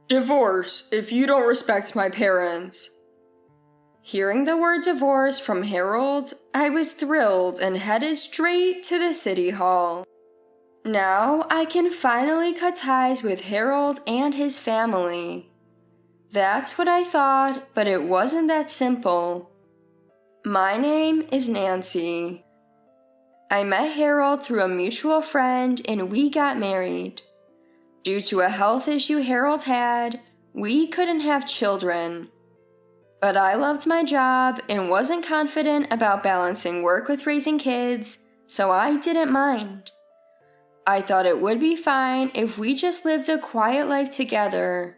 Divorce if you don't respect my parents. Hearing the word divorce from Harold, I was thrilled and headed straight to the city hall. Now I can finally cut ties with Harold and his family. That's what I thought, but it wasn't that simple. My name is Nancy. I met Harold through a mutual friend and we got married. Due to a health issue Harold had, we couldn't have children. But I loved my job and wasn't confident about balancing work with raising kids, so I didn't mind. I thought it would be fine if we just lived a quiet life together.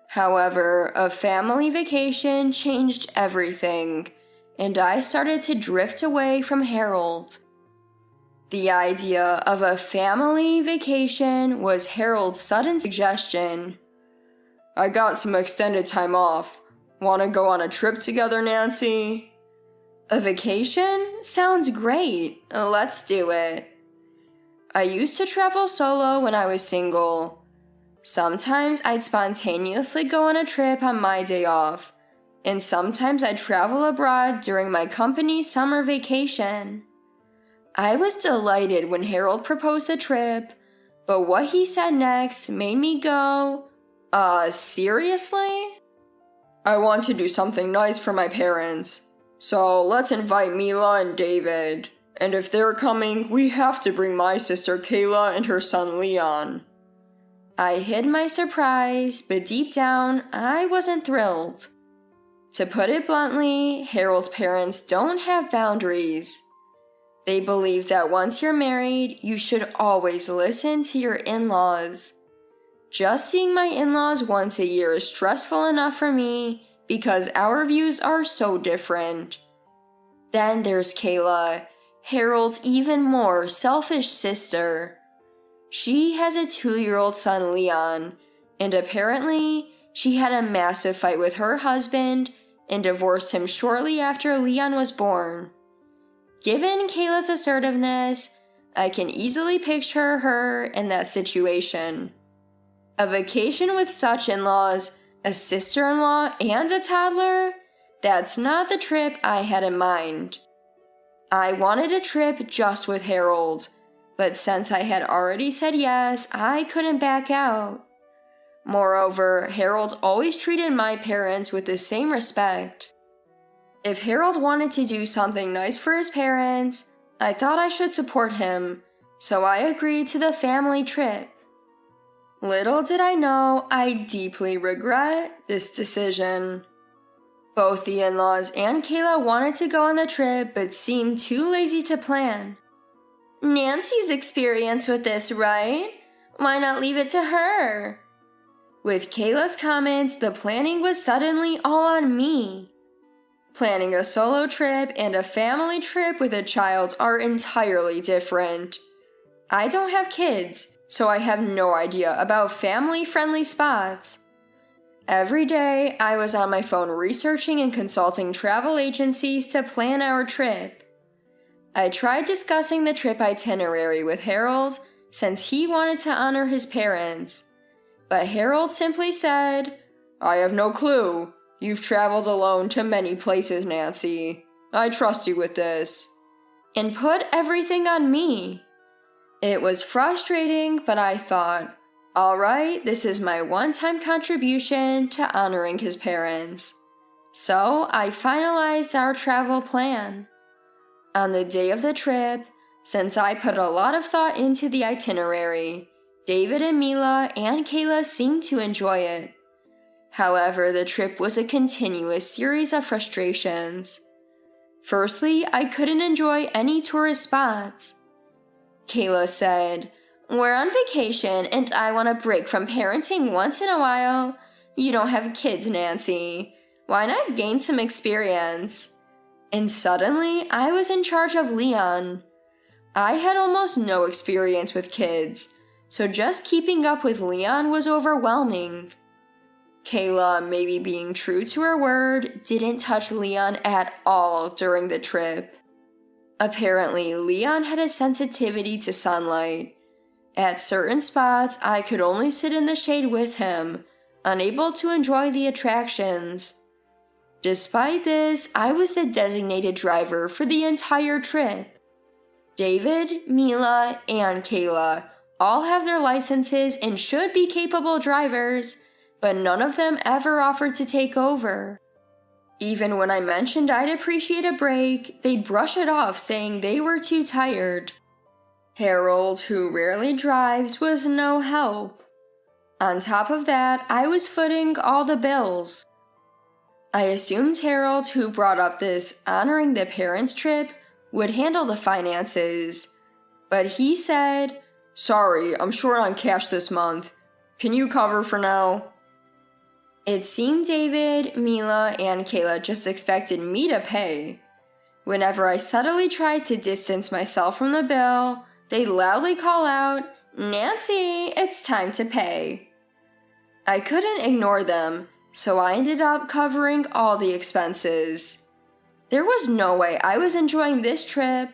However, a family vacation changed everything, and I started to drift away from Harold. The idea of a family vacation was Harold's sudden suggestion. I got some extended time off. Want to go on a trip together, Nancy? A vacation? Sounds great. Let's do it. I used to travel solo when I was single. Sometimes I'd spontaneously go on a trip on my day off, and sometimes I'd travel abroad during my company's summer vacation. I was delighted when Harold proposed the trip, but what he said next made me go, seriously? I want to do something nice for my parents, so let's invite Mila and David. And if they're coming, we have to bring my sister Kayla and her son Leon. I hid my surprise, but deep down, I wasn't thrilled. To put it bluntly, Harold's parents don't have boundaries. They believe that once you're married, you should always listen to your in-laws. Just seeing my in-laws once a year is stressful enough for me because our views are so different. Then there's Kayla, Harold's even more selfish sister. She has a 2-year-old son, Leon, and apparently she had a massive fight with her husband and divorced him shortly after Leon was born. Given Kayla's assertiveness, I can easily picture her in that situation. A vacation with such in-laws, a sister-in-law, and a toddler? That's not the trip I had in mind. I wanted a trip just with Harold, but since I had already said yes, I couldn't back out. Moreover, Harold always treated my parents with the same respect. If Harold wanted to do something nice for his parents, I thought I should support him, so I agreed to the family trip. Little did I know, I deeply regret this decision. Both the in-laws and Kayla wanted to go on the trip but seemed too lazy to plan. Nancy's experienced with this, right? Why not leave it to her? With Kayla's comments, the planning was suddenly all on me. Planning a solo trip and a family trip with a child are entirely different. I don't have kids, so I have no idea about family-friendly spots. Every day, I was on my phone researching and consulting travel agencies to plan our trip. I tried discussing the trip itinerary with Harold since he wanted to honor his parents. But Harold simply said, I have no clue. You've traveled alone to many places, Nancy. I trust you with this. And put everything on me. It was frustrating, but I thought, all right, this is my one-time contribution to honoring his parents. So I finalized our travel plan. On the day of the trip, since I put a lot of thought into the itinerary, David and Mila and Kayla seemed to enjoy it. However, the trip was a continuous series of frustrations. Firstly, I couldn't enjoy any tourist spots. Kayla said, We're on vacation and I want a break from parenting once in a while. You don't have kids, Nancy. Why not gain some experience? And suddenly, I was in charge of Leon. I had almost no experience with kids, so just keeping up with Leon was overwhelming. Kayla, maybe being true to her word, didn't touch Leon at all during the trip. Apparently, Leon had a sensitivity to sunlight. At certain spots, I could only sit in the shade with him. unable to enjoy the attractions. Despite this, I was the designated driver for the entire trip. David, Mila, and Kayla all have their licenses and should be capable drivers, but none of them ever offered to take over. Even when I mentioned I'd appreciate a break, they'd brush it off saying they were too tired. Harold, who rarely drives, was no help. On top of that, I was footing all the bills. I assumed Harold, who brought up this honoring the parents trip, would handle the finances, but he said, "Sorry, I'm short on cash this month. Can you cover for now?" It seemed David, Mila, and Kayla just expected me to pay. Whenever I subtly tried to distance myself from the bill, they'd loudly call out, "Nancy, it's time to pay." I couldn't ignore them, so I ended up covering all the expenses. There was no way I was enjoying this trip.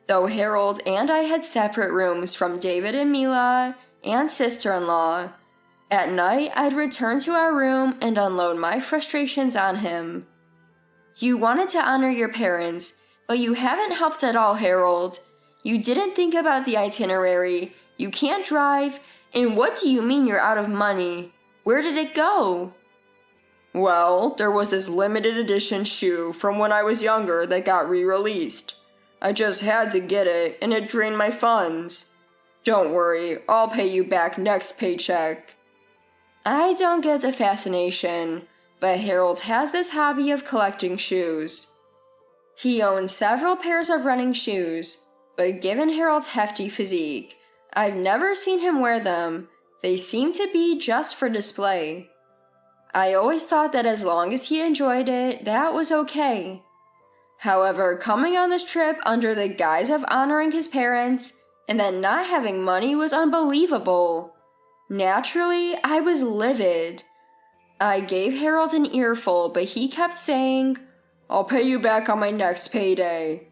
Though Harold and I had separate rooms from David and Mila and sister-in-law, at night I'd return to our room and unload my frustrations on him. "You wanted to honor your parents, but you haven't helped at all, Harold. You didn't think about the itinerary, you can't drive, and what do you mean you're out of money? Where did it go?" "Well, there was this limited edition shoe from when I was younger that got re-released. I just had to get it, and it drained my funds. Don't worry, I'll pay you back next paycheck." I don't get the fascination, but Harold has this hobby of collecting shoes. He owns several pairs of running shoes, but given Harold's hefty physique, I've never seen him wear them. They seem to be just for display. I always thought that as long as he enjoyed it, that was okay. However, coming on this trip under the guise of honoring his parents and then not having money was unbelievable. Naturally, I was livid. I gave Harold an earful, but he kept saying, "I'll pay you back on my next payday."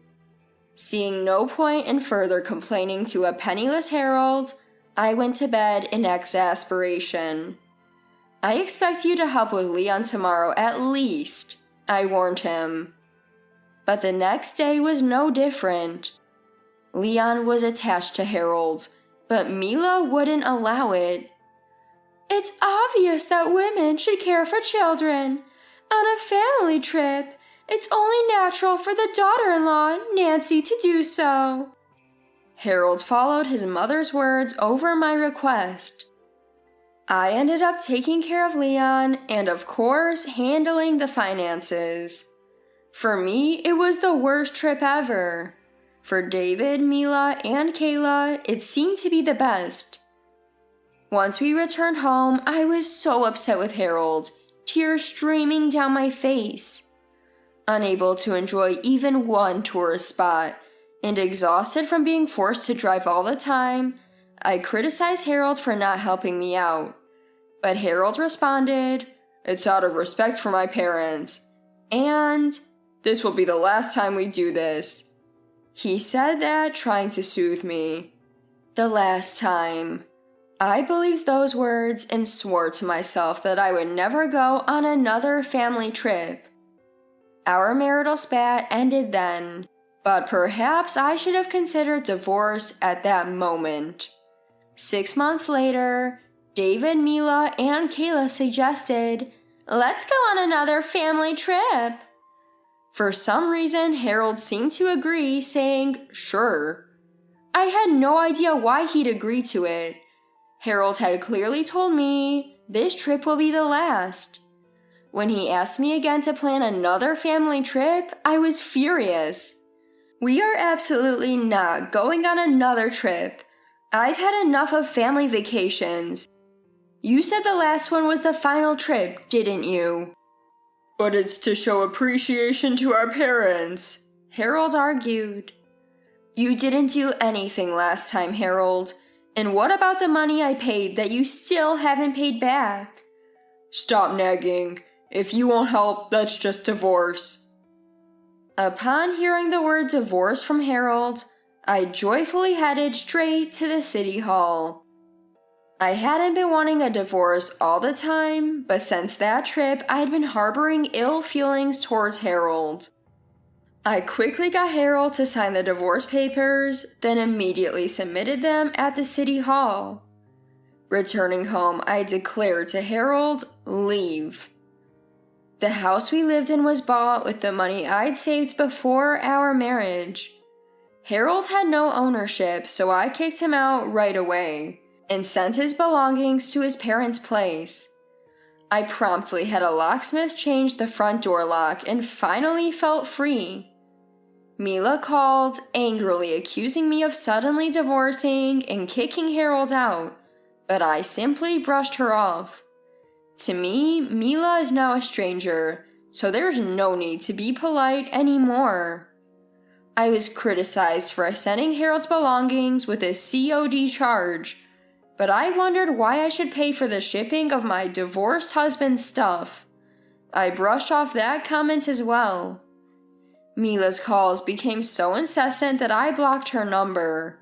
Seeing no point in further complaining to a penniless Harold, I went to bed in exasperation. "I expect you to help with Leon tomorrow at least," I warned him. But the next day was no different. Leon was attached to Harold, but Mila wouldn't allow it. "It's obvious that women should care for children. On a family trip, it's only natural for the daughter-in-law, Nancy, to do so." Harold followed his mother's words over my request. I ended up taking care of Leon and, of course, handling the finances. For me, it was the worst trip ever. For David, Mila, and Kayla, it seemed to be the best. Once we returned home, I was so upset with Harold, tears streaming down my face. Unable to enjoy even one tourist spot, and exhausted from being forced to drive all the time, I criticized Harold for not helping me out. But Harold responded, "It's out of respect for my parents," and "This will be the last time we do this." He said that trying to soothe me. The last time. I believed those words and swore to myself that I would never go on another family trip. Our marital spat ended then, but perhaps I should have considered divorce at that moment. 6 months later, David, Mila, and Kayla suggested, "Let's go on another family trip." For some reason, Harold seemed to agree, saying, "Sure." I had no idea why he'd agree to it. Harold had clearly told me, "This trip will be the last." When he asked me again to plan another family trip, I was furious. "We are absolutely not going on another trip. I've had enough of family vacations. You said the last one was the final trip, didn't you?" "But it's to show appreciation to our parents," Harold argued. "You didn't do anything last time, Harold. And what about the money I paid that you still haven't paid back?" "Stop nagging. If you won't help, let's just divorce." Upon hearing the word divorce from Harold, I joyfully headed straight to the city hall. I hadn't been wanting a divorce all the time, but since that trip, I'd been harboring ill feelings towards Harold. I quickly got Harold to sign the divorce papers, then immediately submitted them at the city hall. Returning home, I declared to Harold, leave. The house we lived in was bought with the money I'd saved before our marriage. Harold had no ownership, so I kicked him out right away and sent his belongings to his parents' place. I promptly had a locksmith change the front door lock and finally felt free. Mila called, angrily accusing me of suddenly divorcing and kicking Harold out, but I simply brushed her off. To me, Mila is now a stranger, so there's no need to be polite anymore. I was criticized for sending Harold's belongings with a COD charge, but I wondered why I should pay for the shipping of my divorced husband's stuff. I brushed off that comment as well. Mila's calls became so incessant that I blocked her number.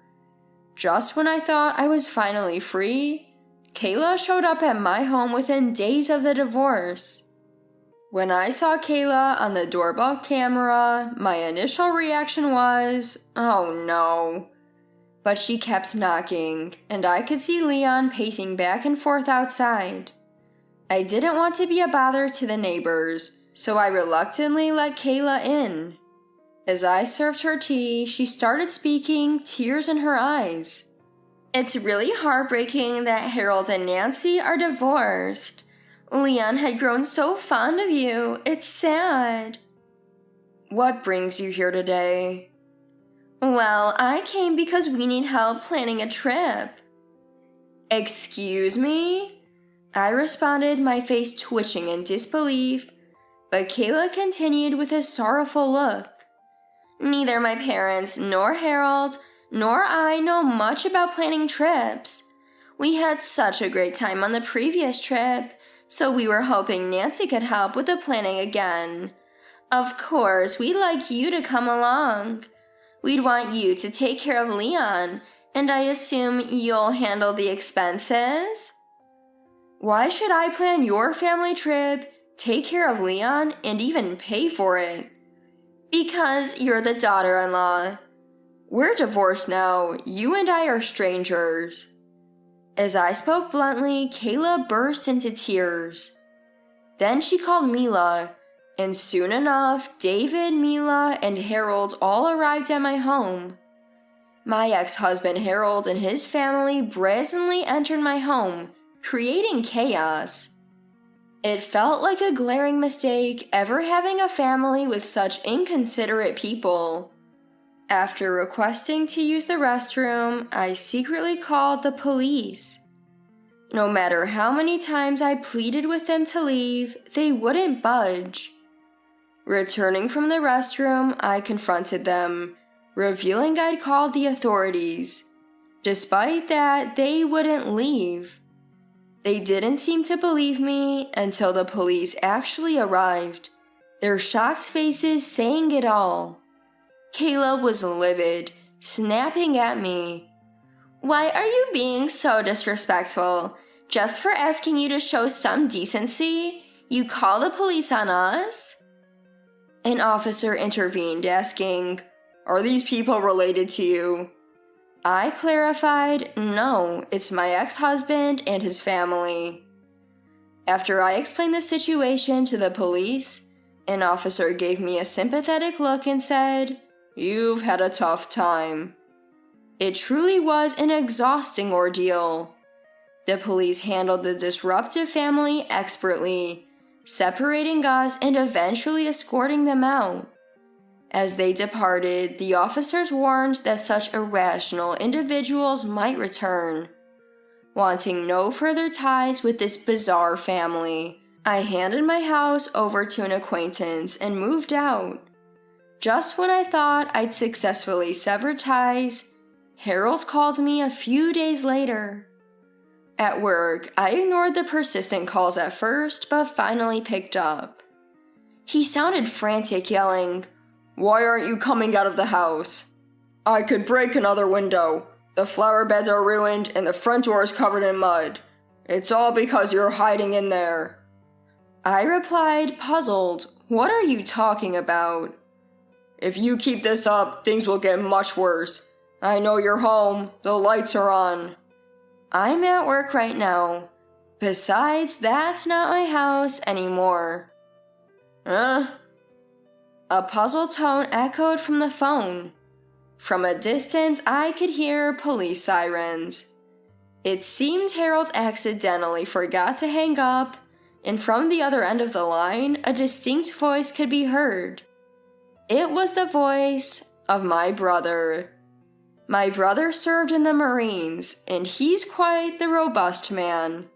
Just when I thought I was finally free, Kayla showed up at my home within days of the divorce. When I saw Kayla on the doorbell camera, my initial reaction was, oh no. But she kept knocking, and I could see Leon pacing back and forth outside. I didn't want to be a bother to the neighbors, so I reluctantly let Kayla in. As I served her tea, she started speaking, tears in her eyes. It's really heartbreaking that Harold and Nancy are divorced. Leon had grown so fond of you. It's sad. What brings you here today? Well, I came because we need help planning a trip. Excuse me? I responded, my face twitching in disbelief, but Kayla continued with a sorrowful look. Neither my parents nor Harold nor I know much about planning trips. We had such a great time on the previous trip, so we were hoping Nancy could help with the planning again. Of course, we'd like you to come along. We'd want you to take care of Leon, and I assume you'll handle the expenses? Why should I plan your family trip, take care of Leon, and even pay for it? Because you're the daughter-in-law. We're divorced now. You and I are strangers. As I spoke bluntly, Kayla burst into tears. Then she called Mila, and soon enough, David, Mila, and Harold all arrived at my home. My ex-husband Harold and his family brazenly entered my home, creating chaos. It felt like a glaring mistake ever having a family with such inconsiderate people. After requesting to use the restroom, I secretly called the police. No matter how many times I pleaded with them to leave, they wouldn't budge. Returning from the restroom, I confronted them, revealing I'd called the authorities. Despite that, they wouldn't leave. They didn't seem to believe me until the police actually arrived, their shocked faces saying it all. Kayla was livid, snapping at me. Why are you being so disrespectful? Just for asking you to show some decency, you call the police on us? An officer intervened, asking, Are these people related to you? I clarified, no, it's my ex-husband and his family. After I explained the situation to the police, an officer gave me a sympathetic look and said, You've had a tough time. It truly was an exhausting ordeal. The police handled the disruptive family expertly, separating us and eventually escorting them out. As they departed, the officers warned that such irrational individuals might return. Wanting no further ties with this bizarre family, I handed my house over to an acquaintance and moved out. Just when I thought I'd successfully severed ties, Harold called me a few days later. At work, I ignored the persistent calls at first, but finally picked up. He sounded frantic, yelling, Why aren't you coming out of the house? I could break another window. The flower beds are ruined and the front door is covered in mud. It's all because you're hiding in there." I replied, puzzled, "What are you talking about?" "If you keep this up, things will get much worse. I know you're home. The lights are on." "I'm at work right now. Besides, that's not my house anymore." "Huh?" A puzzled tone echoed from the phone. From a distance, I could hear police sirens. It seemed Harold accidentally forgot to hang up, and from the other end of the line, a distinct voice could be heard. It was the voice of my brother. My brother served in the Marines, and he's quite the robust man.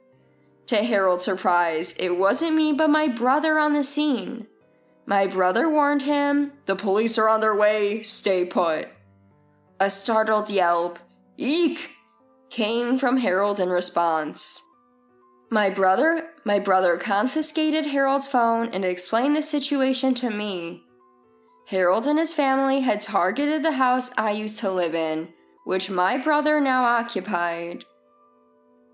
To Harold's surprise, it wasn't me but my brother on the scene. My brother warned him, "The police are on their way, stay put." A startled yelp, "Eek!" came from Harold in response. My brother confiscated Harold's phone and explained the situation to me. Harold and his family had targeted the house I used to live in, which my brother now occupied.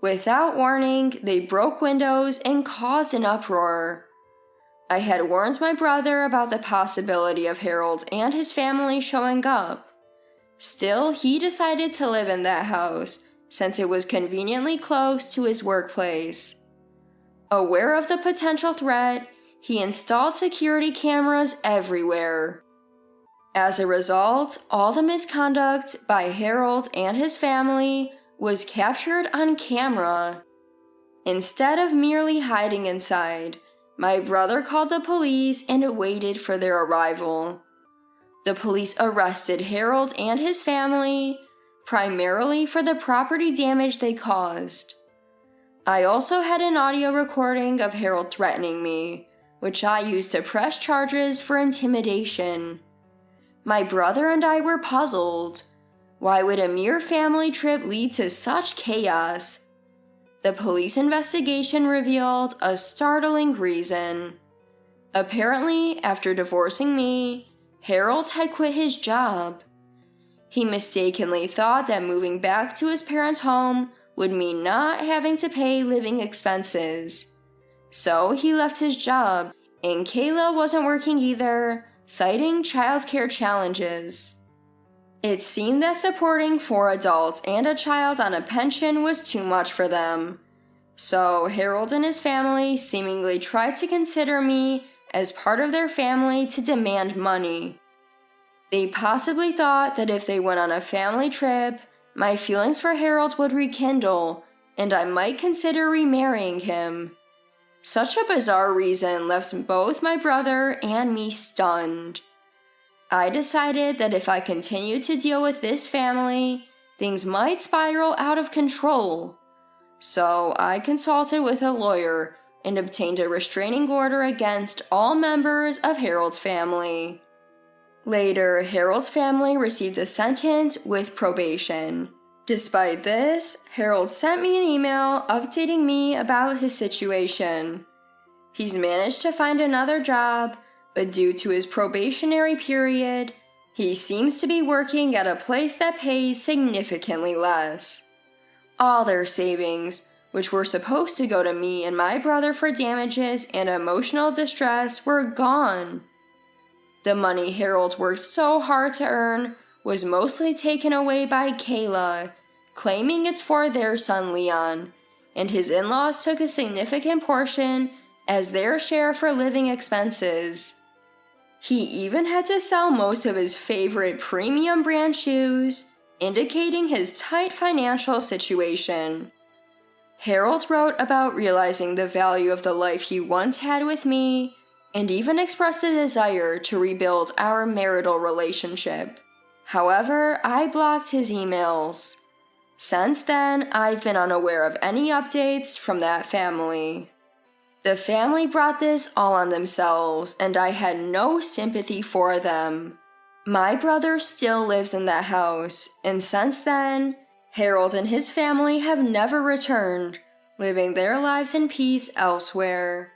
Without warning, they broke windows and caused an uproar. I had warned my brother about the possibility of Harold and his family showing up. Still, he decided to live in that house, since it was conveniently close to his workplace. Aware of the potential threat, he installed security cameras everywhere. As a result, all the misconduct by Harold and his family was captured on camera. Instead of merely hiding inside, my brother called the police and waited for their arrival. The police arrested Harold and his family, primarily for the property damage they caused. I also had an audio recording of Harold threatening me, which I used to press charges for intimidation. My brother and I were puzzled. Why would a mere family trip lead to such chaos? The police investigation revealed a startling reason. Apparently, after divorcing me, Harold had quit his job. He mistakenly thought that moving back to his parents' home would mean not having to pay living expenses. So he left his job, and Kayla wasn't working either, citing childcare challenges. It seemed that supporting 4 adults and a child on a pension was too much for them. So Harold and his family seemingly tried to consider me as part of their family to demand money. They possibly thought that if they went on a family trip, my feelings for Harold would rekindle, and I might consider remarrying him. Such a bizarre reason left both my brother and me stunned. I decided that if I continued to deal with this family, things might spiral out of control. So I consulted with a lawyer and obtained a restraining order against all members of Harold's family. Later, Harold's family received a sentence with probation. Despite this, Harold sent me an email updating me about his situation. He's managed to find another job, but due to his probationary period, he seems to be working at a place that pays significantly less. All their savings, which were supposed to go to me and my brother for damages and emotional distress, were gone. The money Harold worked so hard to earn was mostly taken away by Kayla, claiming it's for their son Leon, and his in-laws took a significant portion as their share for living expenses. He even had to sell most of his favorite premium brand shoes, indicating his tight financial situation. Harold wrote about realizing the value of the life he once had with me, and even expressed a desire to rebuild our marital relationship. However, I blocked his emails. Since then, I've been unaware of any updates from that family. The family brought this all on themselves, and I had no sympathy for them. My brother still lives in that house, and since then, Harold and his family have never returned, living their lives in peace elsewhere.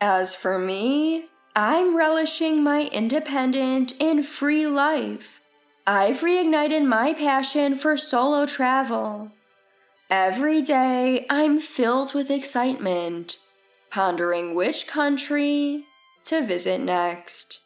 As for me, I'm relishing my independent and free life. I've reignited my passion for solo travel. Every day, I'm filled with excitement, pondering which country to visit next.